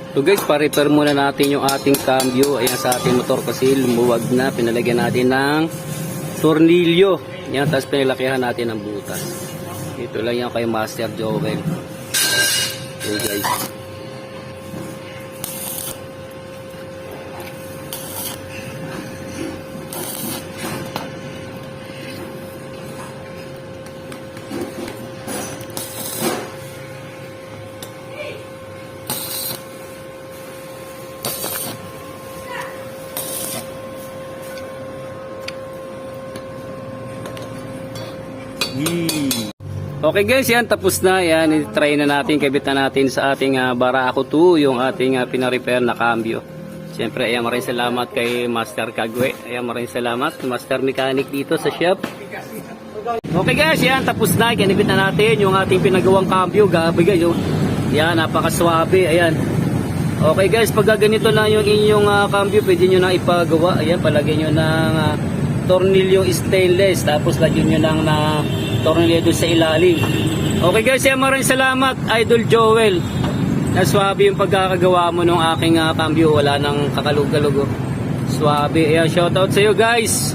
So guys, pa-repair muna natin yung ating cambio. Ayan sa ating motor kasi lumuwag na. Pinalagyan natin ng tornilyo. Ayan, tapos pinalakihan natin ng butas. Ito lang yan kay Master Joel. So guys. Okay guys, yan tapos na. Yan, i-try na natin, kabit na natin sa ating Barako 2 yung ating pina-repair na cambio. Siyempre, ayan, maraming salamat kay Master Kagwe. Ayan, maraming salamat, Master Mechanic dito sa shop. Okay guys, yan tapos na. Kinabit na natin yung ating pinagawang cambio. Gabi guys, oh. Yan, napakaswabe. Ayan. Okay guys, pag ganito na yung inyong cambio, pwede nyo na ipagawa. Ayan, palagyan nyo ng tornilyo stainless. Tapos lagyan nyo ng tornilyo doon sa ilalim. Okay guys, maraming salamat Idol Joel. Naswabe yung pagkakagawa mo ng aking cambio. Wala nang kakalug-kalug. Swabe. Ayan, shoutout sa iyo guys.